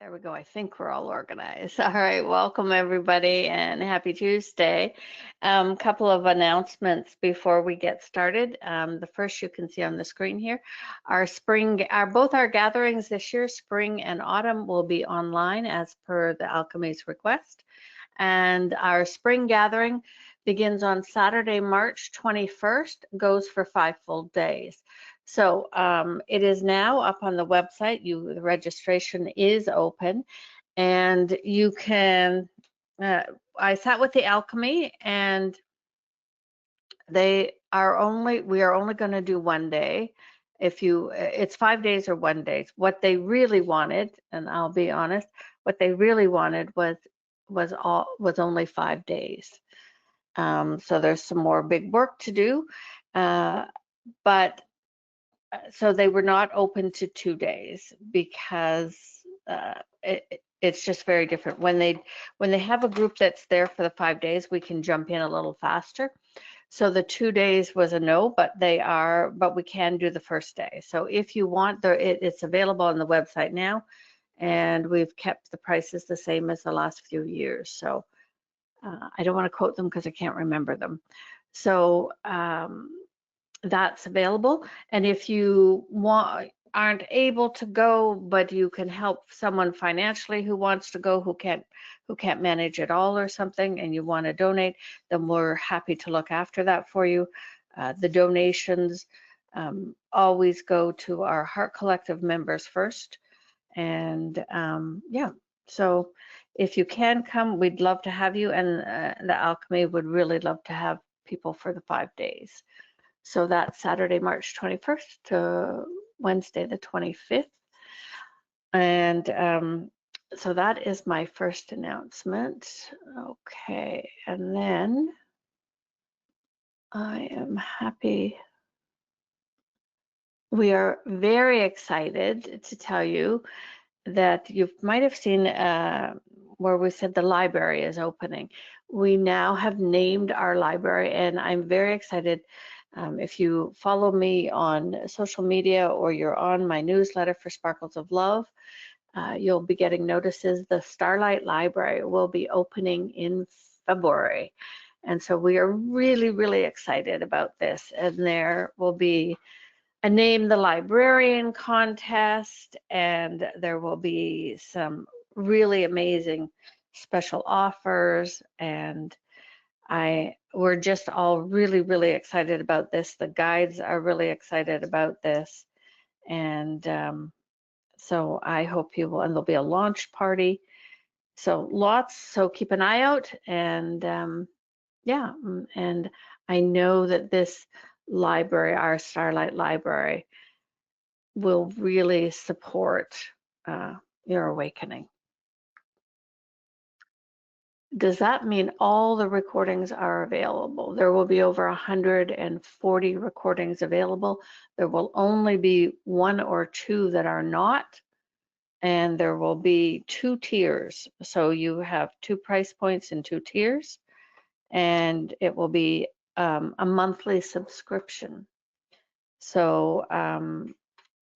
There we go. I think we're all organized. All right, welcome everybody and happy Tuesday. Couple of announcements before we get started. The first you can see on the screen here, both our gatherings this year, spring and autumn, will be online as per the Alchemy's request. And our spring gathering begins on Saturday, March 21st, goes for 5 full days. So it is now up on the website. The registration is open, and you can. I sat with the Alchemy, and we are only going to do one day. It's 5 days or one day. What they really wanted, and I'll be honest, what they really wanted was only 5 days. So there's some more big work to do, but so they were not open to 2 days because it's just very different. When they have a group that's there for the 5 days, we can jump in a little faster. So the 2 days was a no, but we can do the first day. So if you want, it's available on the website now, and we've kept the prices the same as the last few years. So I don't want to quote them because I can't remember them. So that's available. And if you aren't able to go, but you can help someone financially who wants to go, who can't manage it all or something, and you want to donate, then we're happy to look after that for you. The donations always go to our Heart Collective members first. And yeah, so if you can come, we'd love to have you, and the Alchemy would really love to have people for the 5 days. So that's Saturday, March 21st to Wednesday, the 25th. And so that is my first announcement. Okay, and then I am happy. We are very excited to tell you that you might have seen where we said the library is opening. We now have named our library, and I'm very excited. If you follow me on social media or you're on my newsletter for Sparkles of Love, you'll be getting notices. The Starlight Library will be opening in February. And so we are really, really excited about this. And there will be a Name the Librarian contest, and there will be some really amazing special offers, and we're just all really, really excited about this. The guides are really excited about this, and so I hope you will, and there'll be a launch party. So keep an eye out, and yeah, and I know that this library, our Starlight Library, will really support your awakening. Does that mean all the recordings are available? There will be over 140 recordings available. There will only be 1 or 2 that are not, and there will be 2 tiers. So you have 2 price points and 2 tiers, and it will be a monthly subscription. So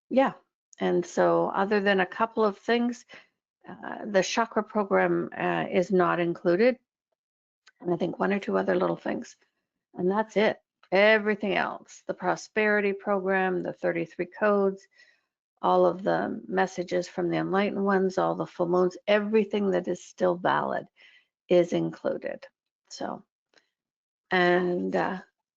yeah, and so other than a couple of things, the chakra program is not included, and I think 1 or 2 other little things, and that's it. Everything else, the prosperity program, the 33 codes, all of the messages from the enlightened ones, all the full moons, everything that is still valid is included. So, and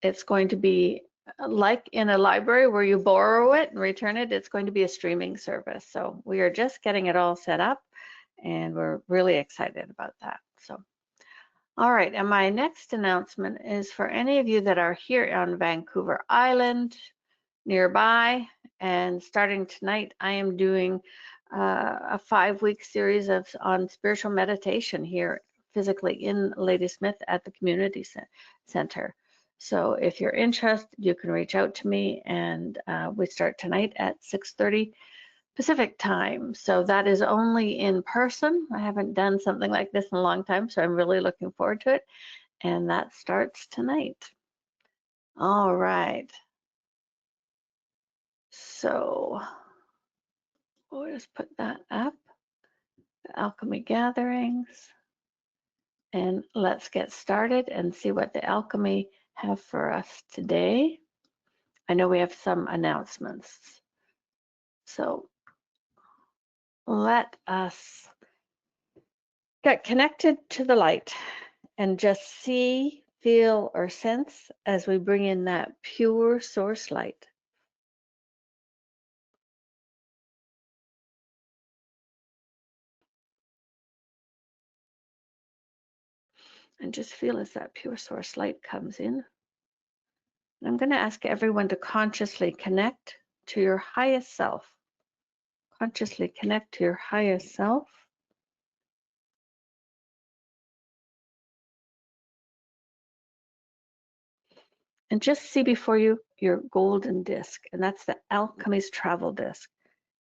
it's going to be like in a library where you borrow it and return it. It's going to be a streaming service. So we are just getting it all set up, and we're really excited about that. So, all right, and my next announcement is for any of you that are here on Vancouver Island, nearby, and starting tonight, I am doing a 5-week series on spiritual meditation here physically in Ladysmith at the community center. So if you're interested, you can reach out to me, and we start tonight at 6:30 Pacific time. So that is only in person. I haven't done something like this in a long time, so I'm really looking forward to it. And that starts tonight. All right. So we'll just put that up. alchemy gatherings. And let's get started and see what the alchemy have for us today. I know we have some announcements. So let us get connected to the light and just see, feel, or sense as we bring in that pure source light. And just feel as that pure source light comes in. And I'm going to ask everyone to consciously connect to your highest self. Consciously connect to your highest self. And just see before you your golden disc, and that's the alchemy's travel disc.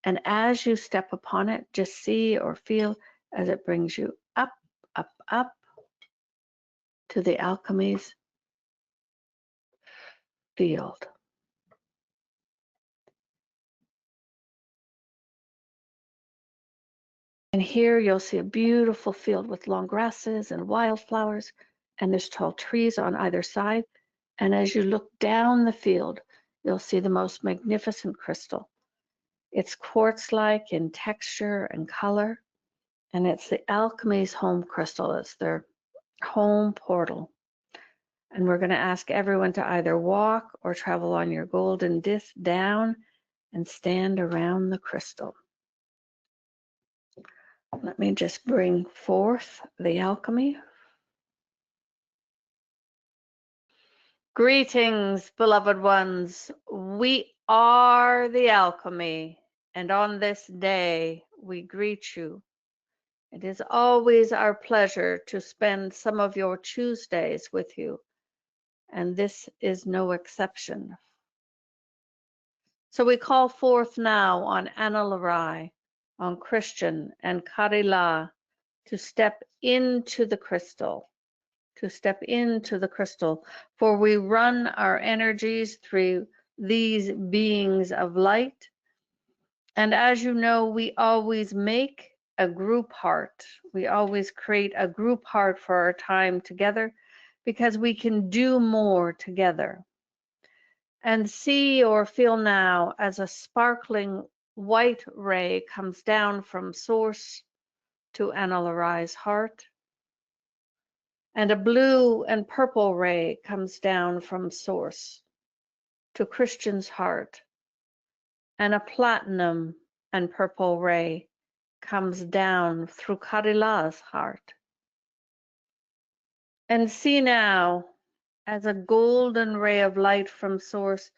And as you step upon it, just see or feel as it brings you up, up, up to the alchemy's field. And here you'll see a beautiful field with long grasses and wildflowers, and there's tall trees on either side. And as you look down the field, you'll see the most magnificent crystal. It's quartz-like in texture and color, and it's the alchemy's home crystal. It's their home portal. And we're going to ask everyone to either walk or travel on your golden disc down and stand around the crystal. Let me just bring forth the alchemy. Greetings, beloved ones. We are the alchemy, and on this day we greet you. It is always our pleasure to spend some of your Tuesdays with you, and this is no exception. So we call forth now on Ana-La-Rai, on Christian and Karila to step into the crystal, for we run our energies through these beings of light. And as you know, we always make a group heart. We always create a group heart for our time together because we can do more together. And see or feel now as a sparkling white ray comes down from source to Ana-La-Rai's heart, and a blue and purple ray comes down from source to Christian's heart, and a platinum and purple ray comes down through Karila's heart. And see now as a golden ray of light from source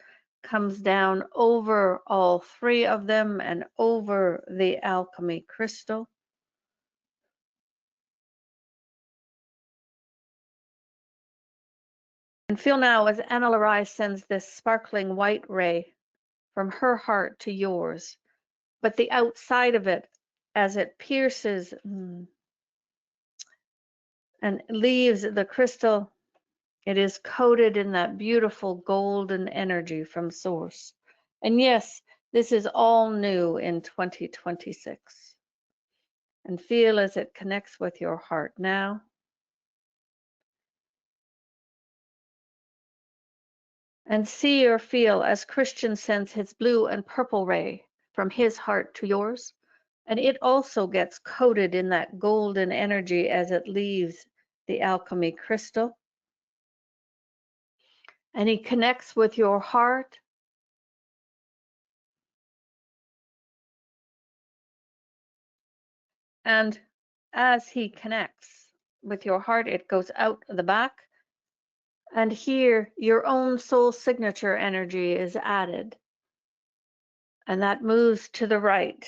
comes down over all three of them and over the alchemy crystal. And feel now as Ana-La-Rai sends this sparkling white ray from her heart to yours, but the outside of it, as it pierces and leaves the crystal, it is coated in that beautiful golden energy from source. And yes, this is all new in 2026. And feel as it connects with your heart now. And see or feel as Christian sends his blue and purple ray from his heart to yours. And it also gets coated in that golden energy as it leaves the alchemy crystal. And he connects with your heart. And as he connects with your heart, it goes out the back. And here, your own soul signature energy is added. And that moves to the right,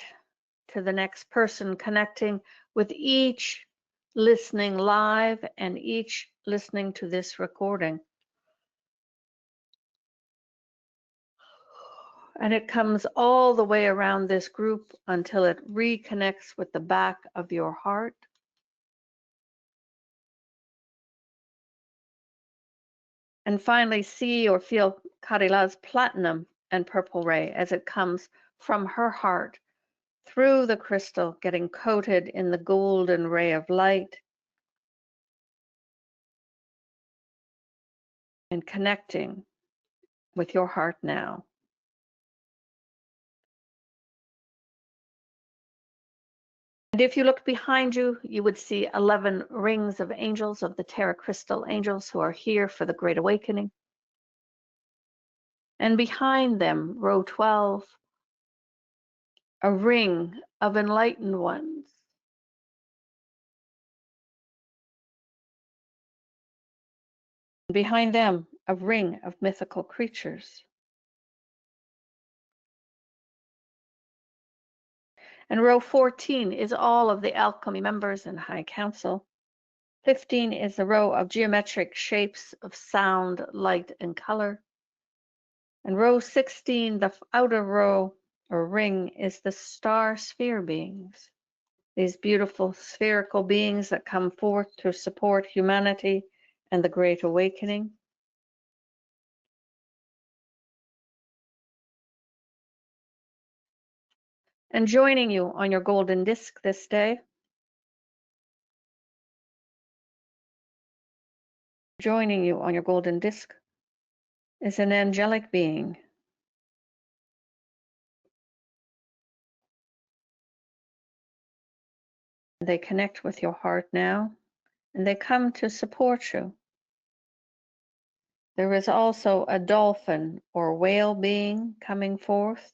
to the next person, connecting with each listening live and each listening to this recording. And it comes all the way around this group until it reconnects with the back of your heart. And finally, see or feel Karila's platinum and purple ray as it comes from her heart through the crystal, getting coated in the golden ray of light and connecting with your heart now. And if you looked behind you, you would see 11 rings of angels, of the Terra Crystal angels who are here for the Great Awakening. And behind them, row 12, a ring of enlightened ones. Behind them, a ring of mythical creatures. And row 14 is all of the alchemy members and high council. 15 is the row of geometric shapes of sound, light, and color. And row 16, the outer row or ring, is the star sphere beings. These beautiful spherical beings that come forth to support humanity and the Great Awakening. And joining you on your golden disc this day, joining you on your golden disc is an angelic being. They connect with your heart now, and they come to support you. There is also a dolphin or whale being coming forth,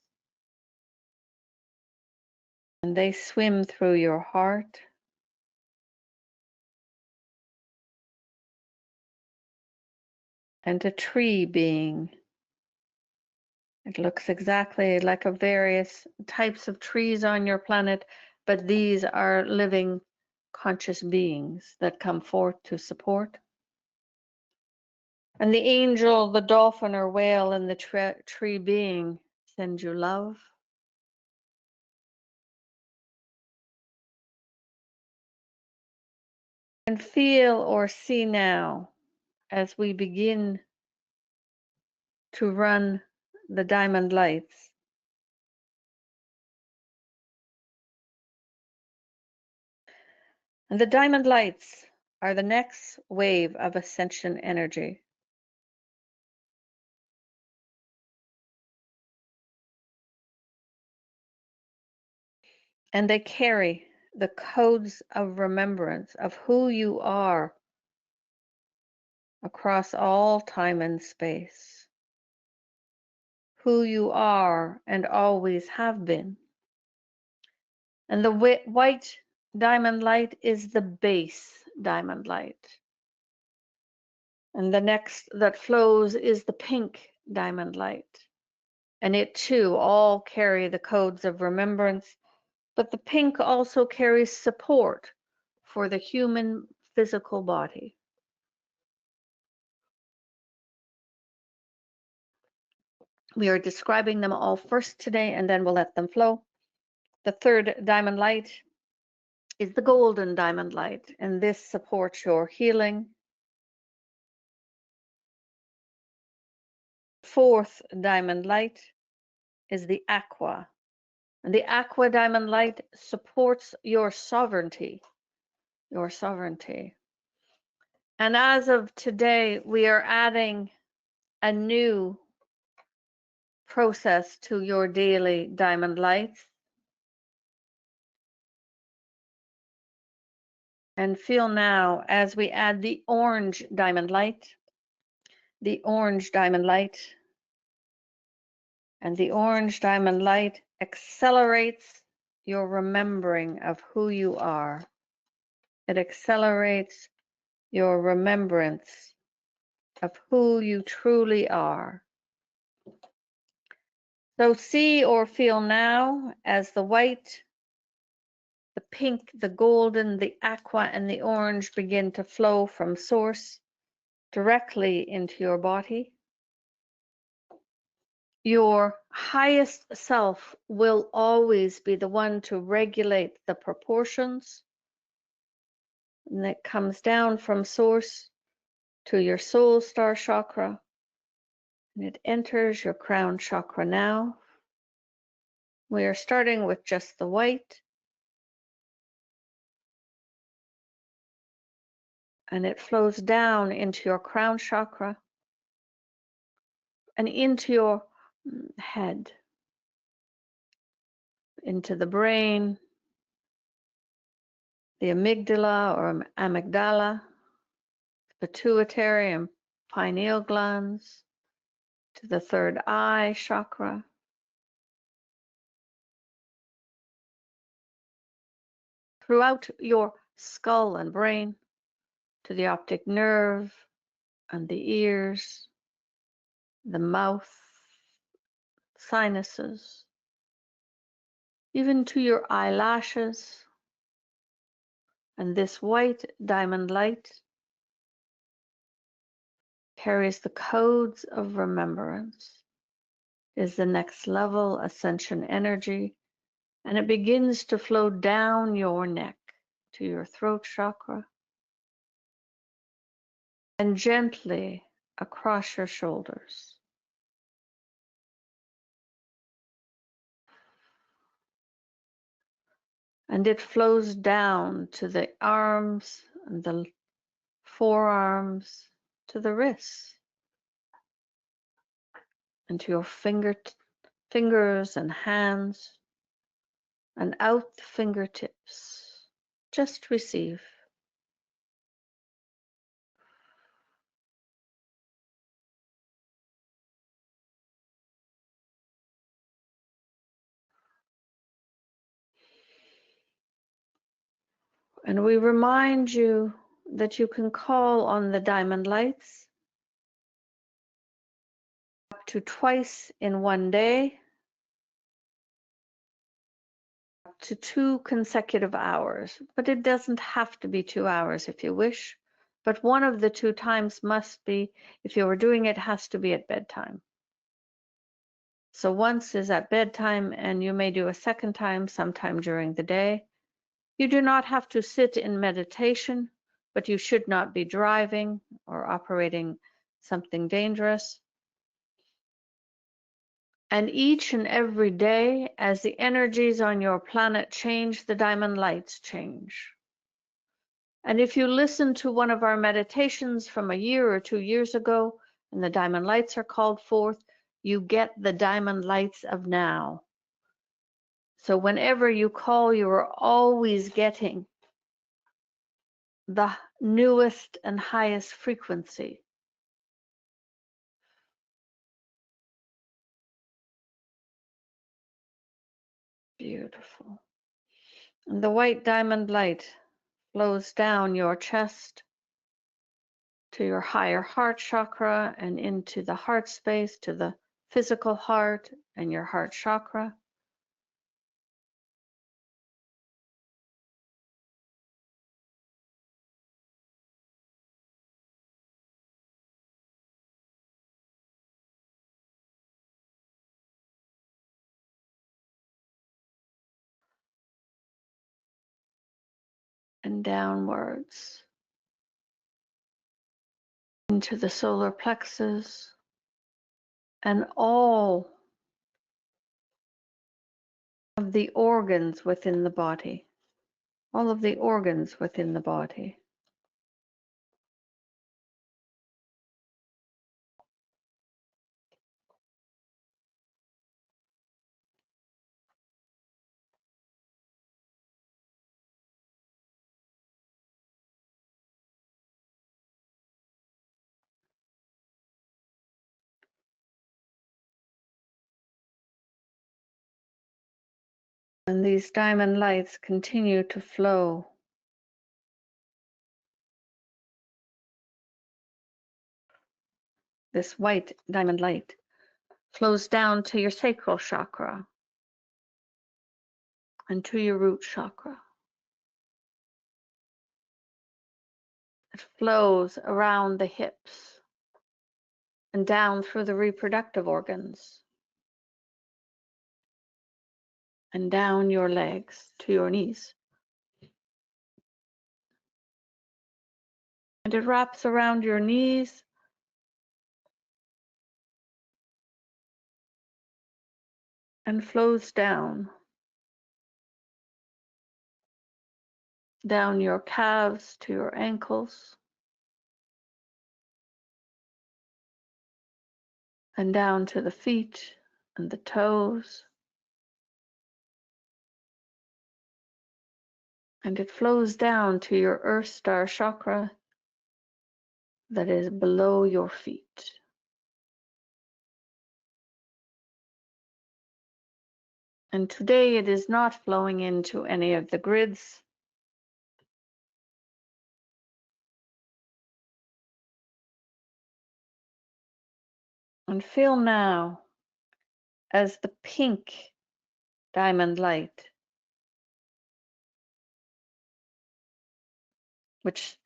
and they swim through your heart. And a tree being. It looks exactly like a various types of trees on your planet, but these are living conscious beings that come forth to support. And the angel, the dolphin or whale, and the tree being send you love. And feel or see now as we begin to run the diamond lights. And the diamond lights are the next wave of ascension energy. And they carry the codes of remembrance of who you are across all time and space, who you are and always have been. And the white diamond light is the base diamond light. And the next that flows is the pink diamond light. And it too all carry the codes of remembrance, but the pink also carries support for the human physical body. We are describing them all first today, and then we'll let them flow. The third diamond light is the golden diamond light, and this supports your healing. Fourth diamond light is the aqua, and the aqua diamond light supports your sovereignty, your sovereignty. And as of today, we are adding a new process to your daily diamond lights. And feel now as we add the orange diamond light, the orange diamond light, and the orange diamond light accelerates your remembering of who you are. It accelerates your remembrance of who you truly are. So see or feel now as the white, the pink, the golden, the aqua, and the orange begin to flow from source directly into your body. Your highest self will always be the one to regulate the proportions, and it comes down from source to your soul star chakra, and it enters your crown chakra now. We are starting with just the white, and it flows down into your crown chakra and into your head, into the brain, the amygdala or amygdala, pituitary and pineal glands, to the third eye chakra, throughout your skull and brain, to the optic nerve and the ears, the mouth, sinuses, even to your eyelashes. And this white diamond light carries the codes of remembrance, is the next level ascension energy, and it begins to flow down your neck to your throat chakra and gently across your shoulders. And it flows down to the arms and the forearms, to the wrists, and to your fingers and hands, and out the fingertips. Just receive. And we remind you that you can call on the diamond lights up to twice in one day, up to 2 consecutive hours. But it doesn't have to be 2 hours if you wish. But one of the 2 times must be, if you were doing it, has to be at bedtime. So once is at bedtime, and you may do a second time sometime during the day. You do not have to sit in meditation, but you should not be driving or operating something dangerous. And each and every day, as the energies on your planet change, the diamond lights change. And if you listen to one of our meditations from a year or 2 years ago, and the diamond lights are called forth, you get the diamond lights of now. So whenever you call, you are always getting the newest and highest frequency. Beautiful. And the white diamond light flows down your chest to your higher heart chakra and into the heart space, to the physical heart and your heart chakra. And downwards into the solar plexus and all of the organs within the body. All of the organs within the body. And these diamond lights continue to flow. This white diamond light flows down to your sacral chakra and to your root chakra. It flows around the hips and down through the reproductive organs and down your legs to your knees. And it wraps around your knees and flows down your calves to your ankles, and down to the feet and the toes. And it flows down to your Earth Star chakra that is below your feet. And today it is not flowing into any of the grids. And feel now as the pink diamond light, which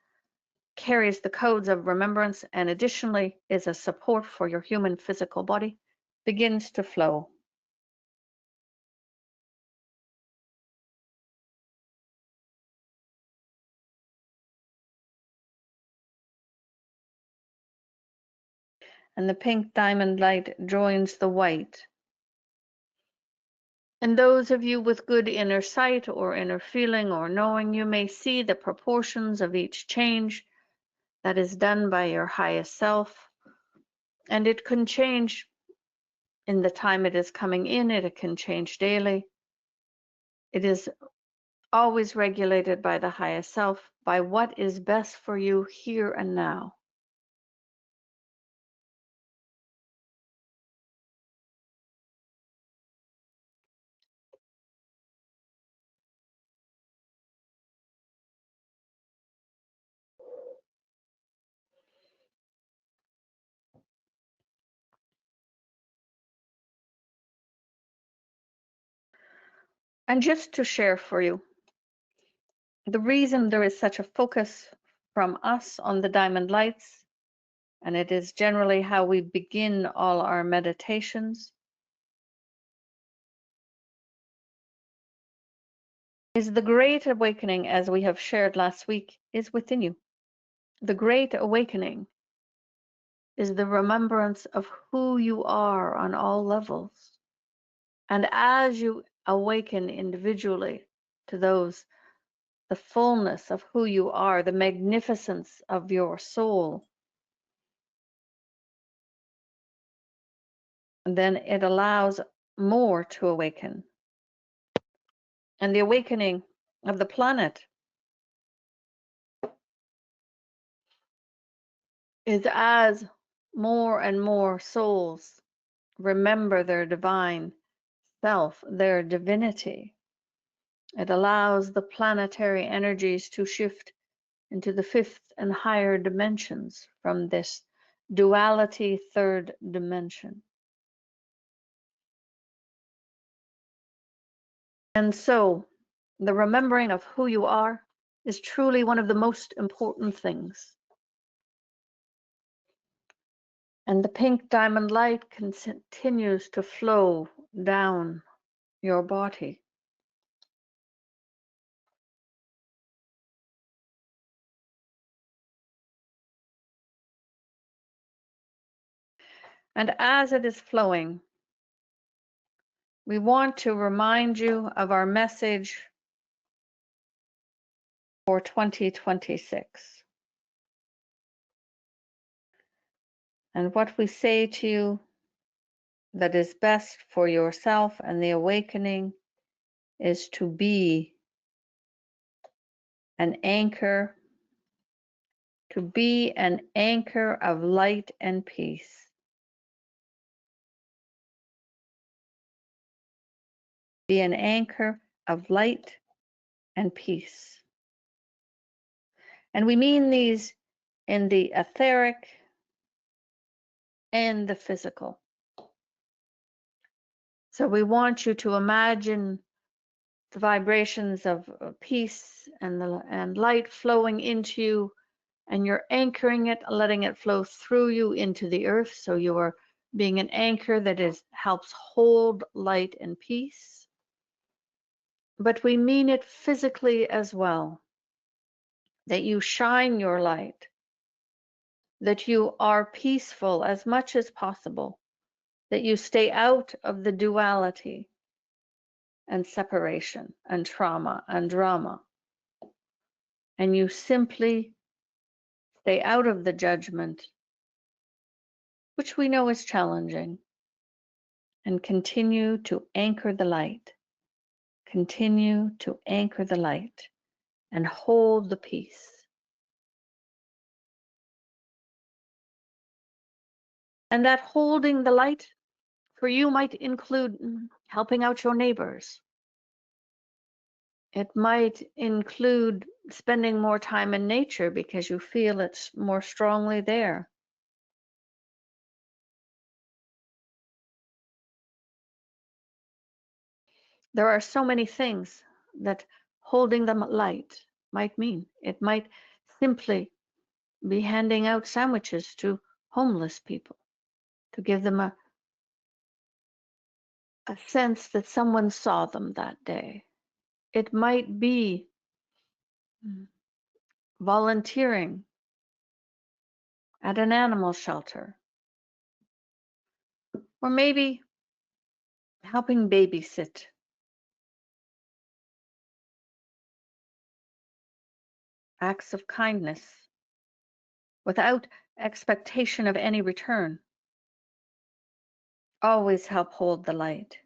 carries the codes of remembrance and additionally is a support for your human physical body, begins to flow. And the pink diamond light joins the white. And those of you with good inner sight or inner feeling or knowing, you may see the proportions of each change that is done by your highest self. And it can change in the time it is coming in, it can change daily. It is always regulated by the highest self, by what is best for you here and now. And just to share for you, the reason there is such a focus from us on the diamond lights, and it is generally how we begin all our meditations, is the great awakening, as we have shared last week, is within you. The great awakening is the remembrance of who you are on all levels. And as you awaken individually to those, the fullness of who you are, the magnificence of your soul, then it allows more to awaken. And the awakening of the planet is as more and more souls remember their divine self, their divinity. It allows the planetary energies to shift into the fifth and higher dimensions from this duality third dimension. And so the remembering of who you are is truly one of the most important things. And the pink diamond light continues to flow down your body. And as it is flowing, we want to remind you of our message for 2026. And what we say to you that is best for yourself and the awakening is to be an anchor, to be an anchor of light and peace. Be an anchor of light and peace. And we mean these in the etheric and the physical. So we want you to imagine the vibrations of peace and light flowing into you, and you're anchoring it, letting it flow through you into the earth. So you are being an anchor that helps hold light and peace. But we mean it physically as well, that you shine your light, that you are peaceful as much as possible, that you stay out of the duality, and separation and trauma and drama. And you simply stay out of the judgment, which we know is challenging, and continue to anchor the light. Continue to anchor the light and hold the peace. And that holding the light for you might include helping out your neighbors. It might include spending more time in nature because you feel it's more strongly there. There are so many things that holding the light might mean. It might simply be handing out sandwiches to homeless people to give them a sense that someone saw them that day. It might be volunteering at an animal shelter, or maybe helping babysit. Acts of kindness without expectation of any return. Always help hold the light.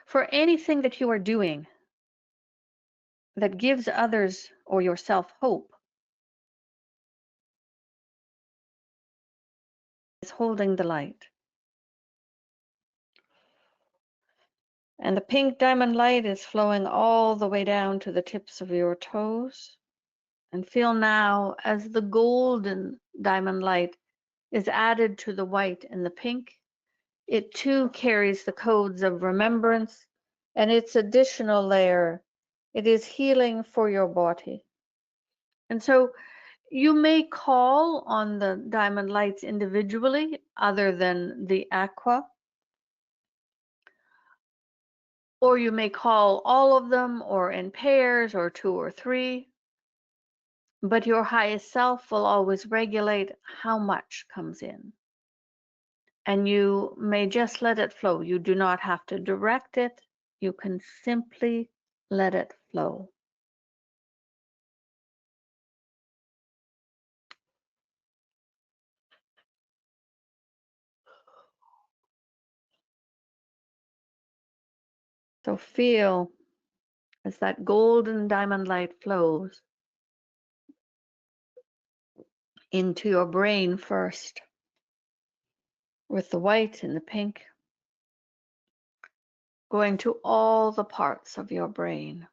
For anything that you are doing that gives others or yourself hope is holding the light. And the pink diamond light is flowing all the way down to the tips of your toes. And feel now as the golden diamond light is added to the white and the pink. It too carries the codes of remembrance and its additional layer. It is healing for your body. And so you may call on the diamond lights individually other than the aqua, or you may call all of them or in pairs or 2 or 3, but your highest self will always regulate how much comes in. And you may just let it flow. You do not have to direct it. You can simply let it flow. So feel as that golden diamond light flows into your brain first, with the white and the pink, going to all the parts of your brain.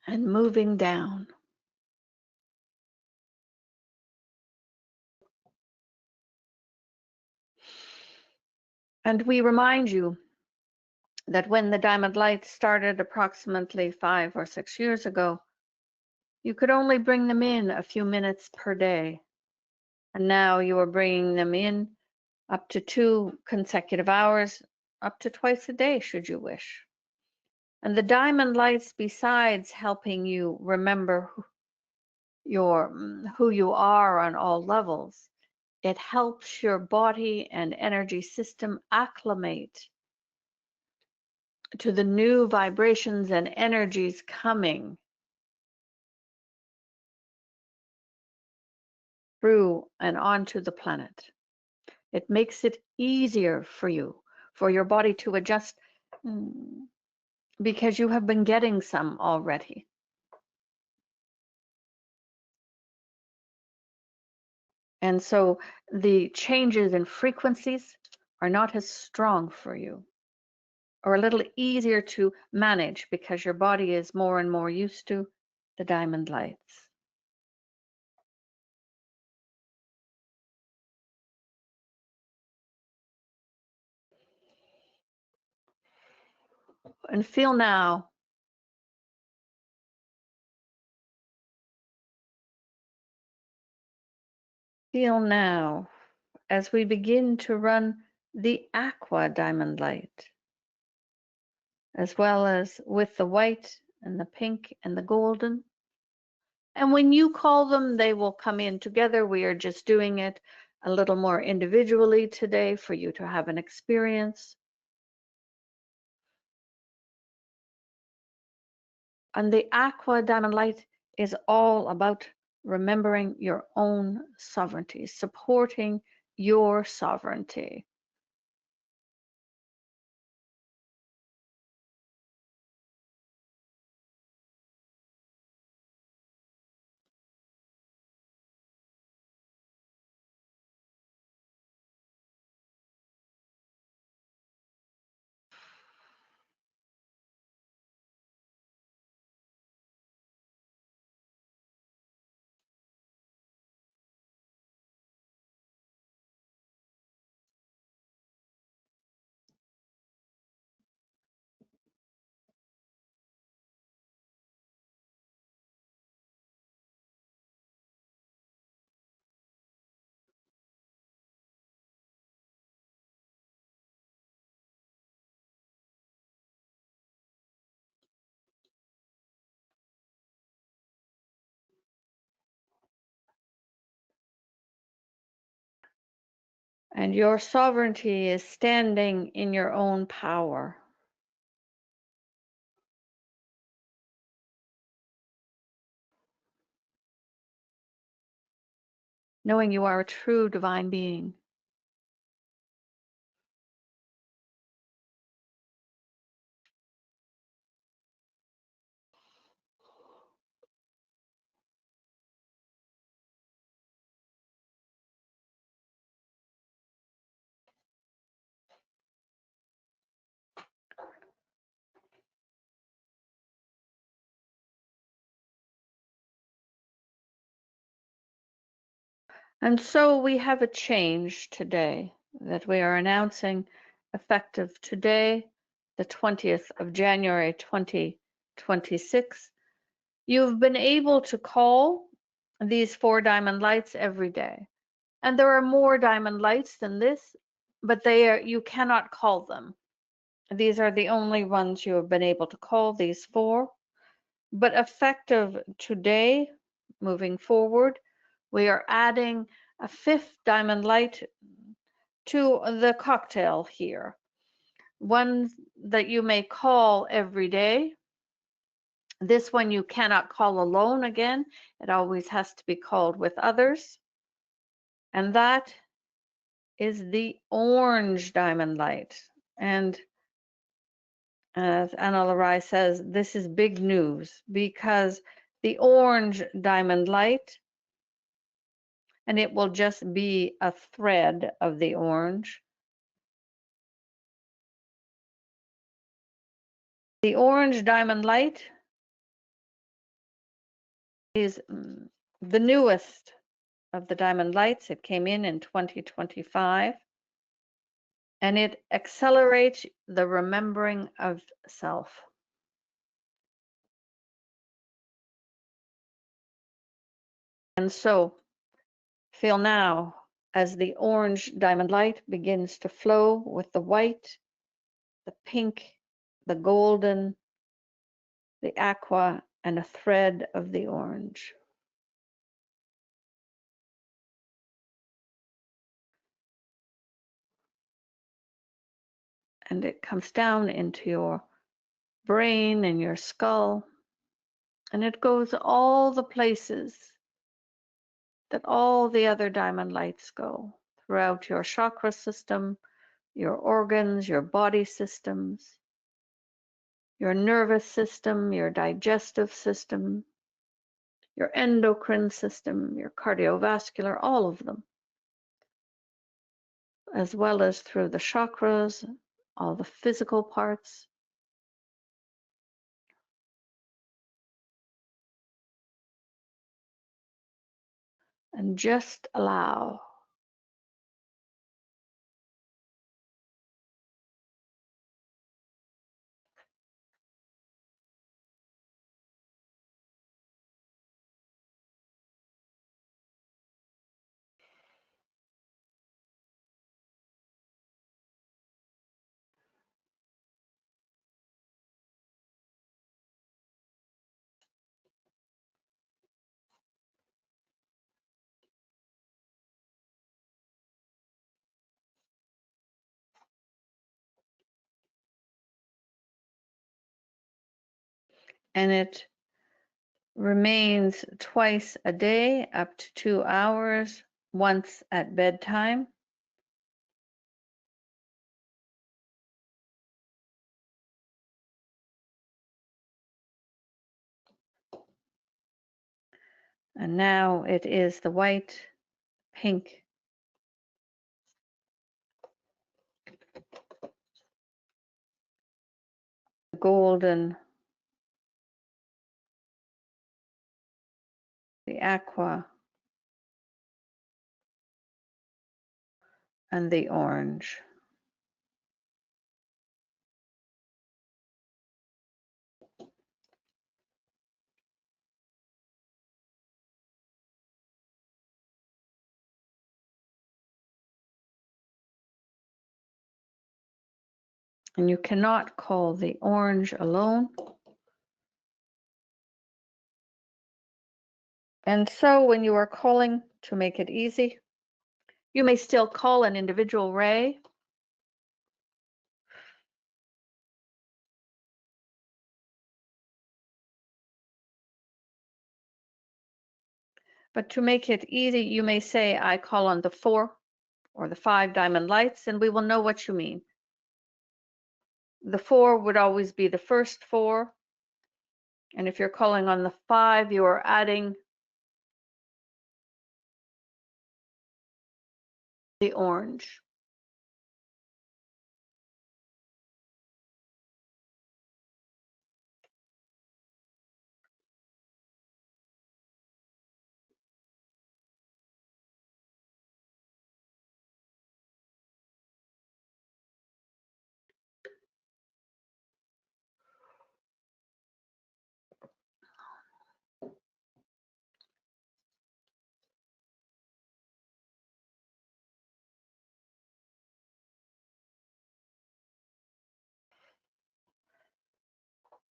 And moving down. And we remind you that when the diamond light started approximately 5 or 6 years ago, you could only bring them in a few minutes per day. And now you are bringing them in up to 2 consecutive hours, up to twice a day, should you wish. And the diamond lights, besides helping you remember who you are on all levels, it helps your body and energy system acclimate to the new vibrations and energies coming through and onto the planet. It makes it easier for you, for your body to adjust, because you have been getting some already. And so the changes in frequencies are not as strong for you, or a little easier to manage because your body is more and more used to the diamond lights. And feel now as we begin to run the aqua diamond light, as well as with the white and the pink and the golden. And when you call them, they will come in together. We are just doing it a little more individually today for you to have an experience. And the aqua diamond light is all about remembering your own sovereignty, supporting your sovereignty. And your sovereignty is standing in your own power. Knowing you are a true divine being. And so we have a change today that we are announcing effective today, the 20th of January, 2026. You've been able to call these 4 diamond lights every day. And there are more diamond lights than this, but you cannot call them. These are the only ones you have been able to call, these 4. But effective today, moving forward, we are adding a 5th diamond light to the cocktail here. One that you may call every day. This one you cannot call alone again. It always has to be called with others. And that is the orange diamond light. And as Ana-La-Rai says, this is big news because the orange diamond light, and it will just be a thread of the orange. The orange diamond light is the newest of the diamond lights. It came in 2025, and it accelerates the remembering of self. And so feel now as the orange diamond light begins to flow with the white, the pink, the golden, the aqua, and a thread of the orange. And it comes down into your brain and your skull, and it goes all the places that all the other diamond lights go throughout your chakra system, your organs, your body systems, your nervous system, your digestive system, your endocrine system, your cardiovascular, all of them, as well as through the chakras, all the physical parts. And just allow. and it remains twice a day, up to 2 hours, once at bedtime. And now it is the white, pink, golden, the aqua, and the orange. And you cannot call the orange alone. And so when you are calling, to make it easy, you may still call an individual ray, but to make it easy, you may say, I call on the 4 or the 5 diamond lights, and we will know what you mean. The 4 would always be the first 4, and if you're calling on the 5, you are adding the orange.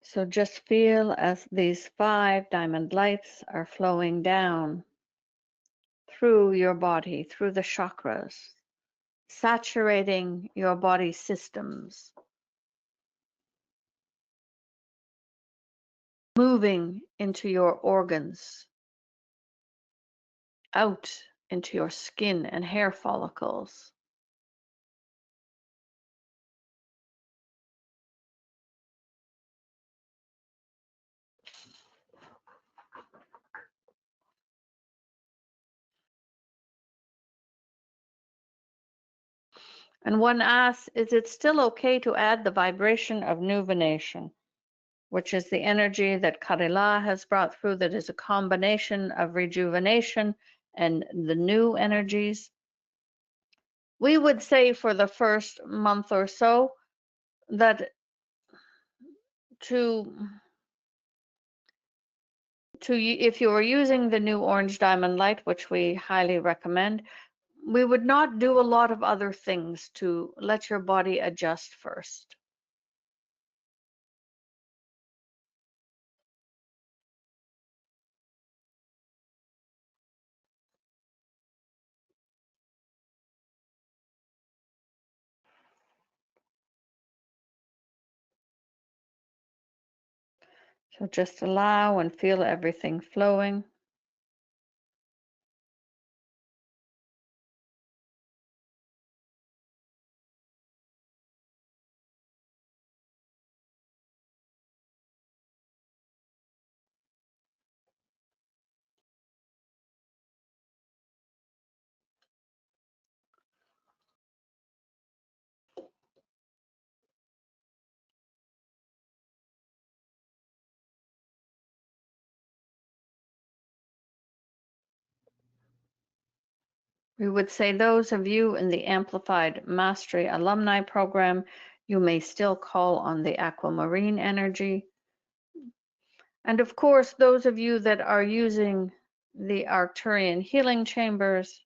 So just feel as these 5 diamond lights are flowing down through your body, through the chakras, saturating your body systems, moving into your organs, out into your skin and hair follicles. And one asks, is it still okay to add the vibration of nuvination, which is the energy that Karila has brought through, that is a combination of rejuvenation and the new energies? We would say for the first month or so that to if you were using the new orange diamond light, which we highly recommend, we would not do a lot of other things to let your body adjust first. So just allow and feel everything flowing. We would say those of you in the Amplified Mastery Alumni Program, you may still call on the aquamarine energy. And of course, those of you that are using the Arcturian healing chambers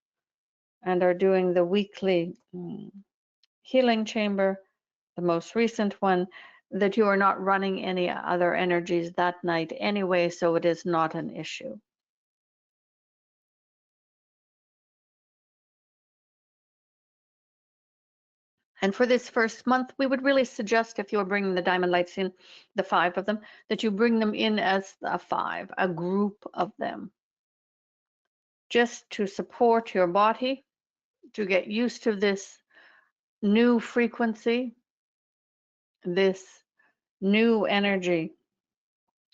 and are doing the weekly healing chamber, the most recent one, that you are not running any other energies that night anyway, so it is not an issue. And for this first month, we would really suggest, if you're bringing the diamond lights in, the 5 of them, that you bring them in as a 5, a group of them, just to support your body, to get used to this new frequency, this new energy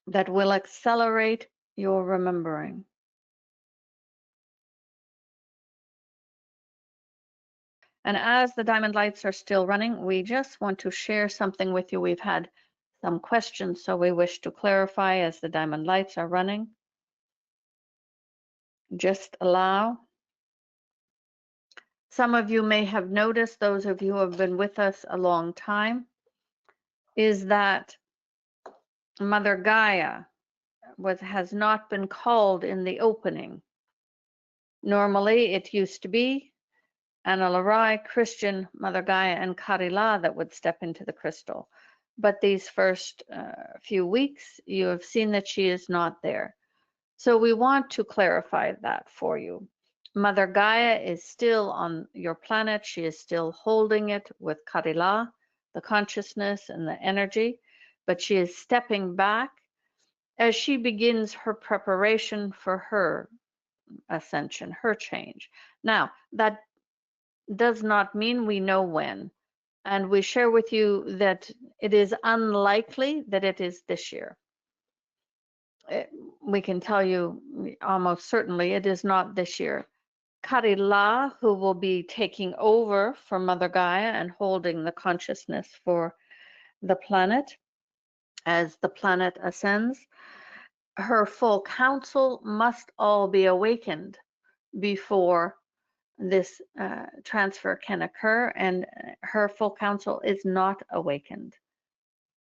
that will accelerate your remembering. And as the diamond lights are still running, we just want to share something with you. We've had some questions, so we wish to clarify as the diamond lights are running. Just allow. Some of you may have noticed, those of you who have been with us a long time, is that Mother Gaia has not been called in the opening. Normally, it used to be Ana-La-Rai, Christian, Mother Gaia, and Kari-La that would step into the crystal. But these first few weeks, you have seen that she is not there. So we want to clarify that for you. Mother Gaia is still on your planet. She is still holding it with Kari-La, the consciousness and the energy, but she is stepping back as she begins her preparation for her ascension, her change. Now, that does not mean we know when. And we share with you that it is unlikely that it is this year. We can tell you almost certainly it is not this year. Kari-La, who will be taking over for Mother Gaia and holding the consciousness for the planet as the planet ascends, her full council must all be awakened before this transfer can occur, and her full council is not awakened.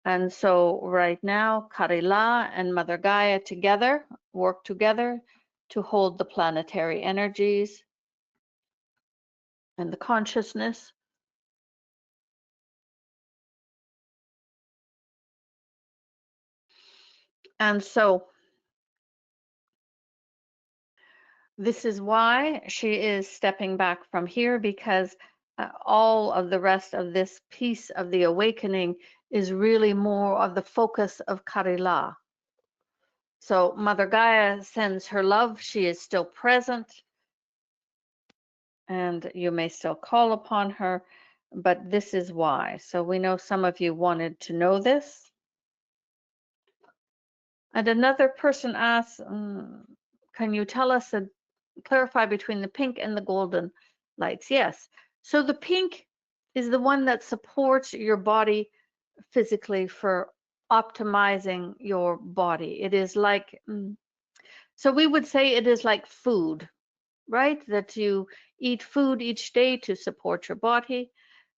And so right now, Kari-La and Mother Gaia together work together to hold the planetary energies and the consciousness. And so this is why she is stepping back from here, because all of the rest of this piece of the awakening is really more of the focus of Kari-La. So Mother Gaia sends her love. She is still present, and you may still call upon her, but this is why. So we know some of you wanted to know this. And another person asks, can you tell us clarify between the pink and the golden lights? Yes. So the pink is the one that supports your body physically for optimizing your body. It is like, so we would say it is like food, right? That you eat food each day to support your body.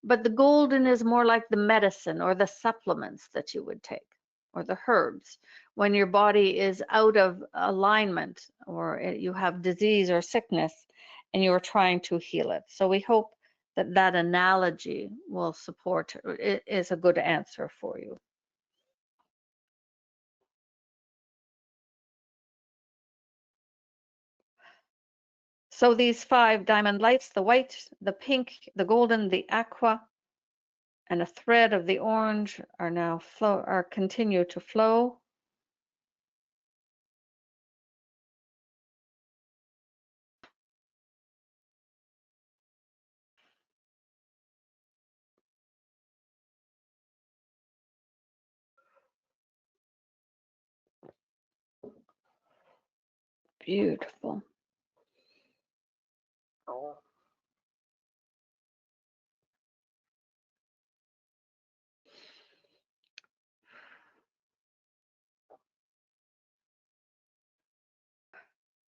But the golden is more like the medicine or the supplements that you would take, or the herbs, when your body is out of alignment or you have disease or sickness and you're trying to heal it. So we hope that that analogy will support, it is a good answer for you. So these 5 diamond lights, the white, the pink, the golden, the aqua, and a thread of the orange are now continue to flow. Beautiful.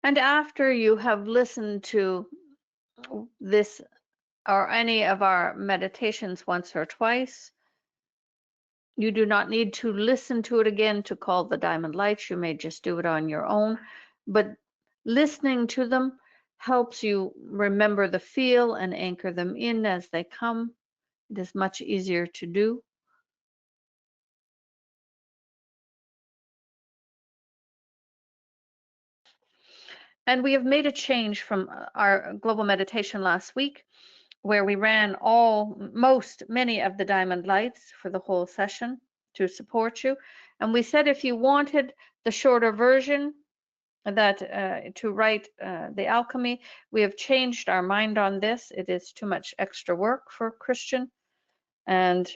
And after you have listened to this or any of our meditations once or twice, you do not need to listen to it again to call the diamond lights. You may just do it on your own. But listening to them helps you remember the feel and anchor them in as they come. It is much easier to do. And we have made a change from our global meditation last week. where we ran many of the diamond lights for the whole session to support you. And we said if you wanted the shorter version, that to write the alchemy, we have changed our mind on this. It is too much extra work for Christian, and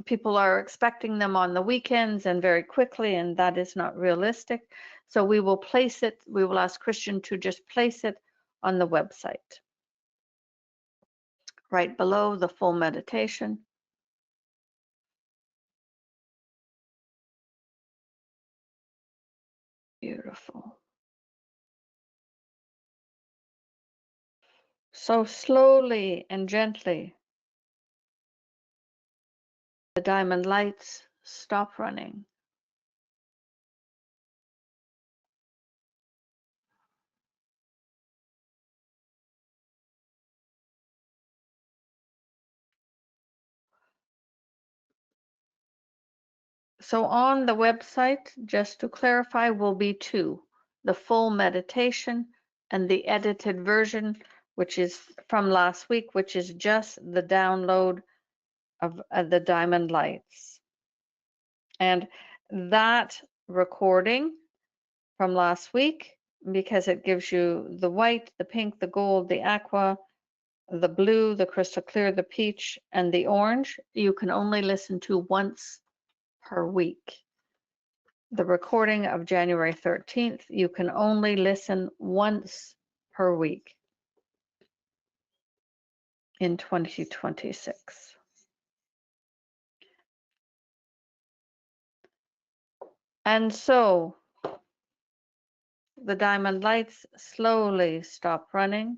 people are expecting them on the weekends and very quickly, and that is not realistic. So we will ask Christian to just place it on the website, right below the full meditation. Beautiful. So slowly and gently, the diamond lights stop running. So on the website, just to clarify, will be two: the full meditation and the edited version, which is from last week, which is just the download of the diamond lights. And that recording from last week, because it gives you the white, the pink, the gold, the aqua, the blue, the crystal clear, the peach, and the orange, you can only listen to once per week. The recording of January 13th, you can only listen once per week in 2026. And so the diamond lights slowly stop running.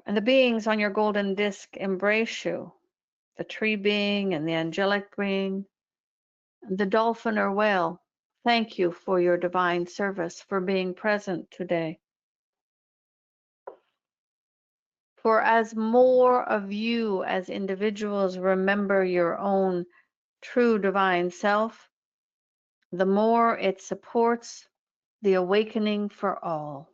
And the beings on your golden disc embrace you, the tree being and the angelic being, and the dolphin or whale. Thank you for your divine service, for being present today. For as more of you as individuals remember your own true divine self, the more it supports the awakening for all.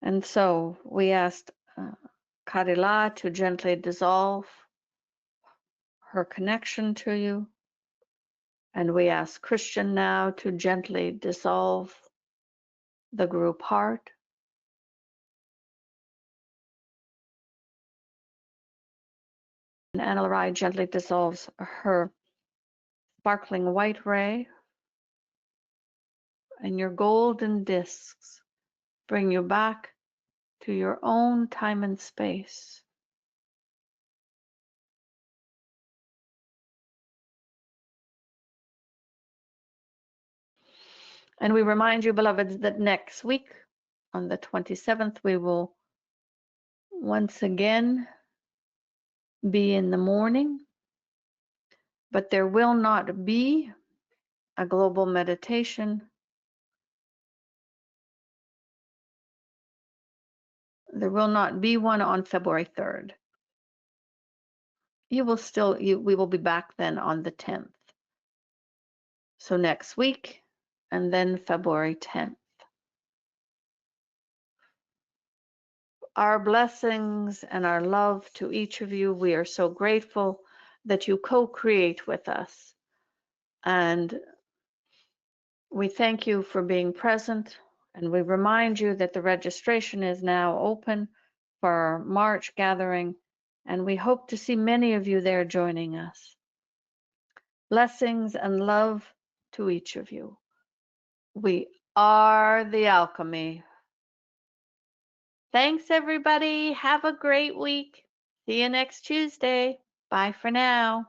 And so we asked Karila to gently dissolve her connection to you. And we ask Christian now to gently dissolve the group heart. And Ana-La-Rai gently dissolves her sparkling white ray. And your golden discs bring you back to your own time and space. And we remind you, beloveds, that next week, on the 27th, we will once again be in the morning, but there will not be a global meditation. There will not be one on February 3rd. We will be back then on the 10th. So next week, and then February 10th. Our blessings and our love to each of you. We are so grateful that you co-create with us. And we thank you for being present. And we remind you that the registration is now open for our March gathering. And we hope to see many of you there joining us. Blessings and love to each of you. We are the alchemy. Thanks, everybody. Have a great week. See you next Tuesday. Bye for now.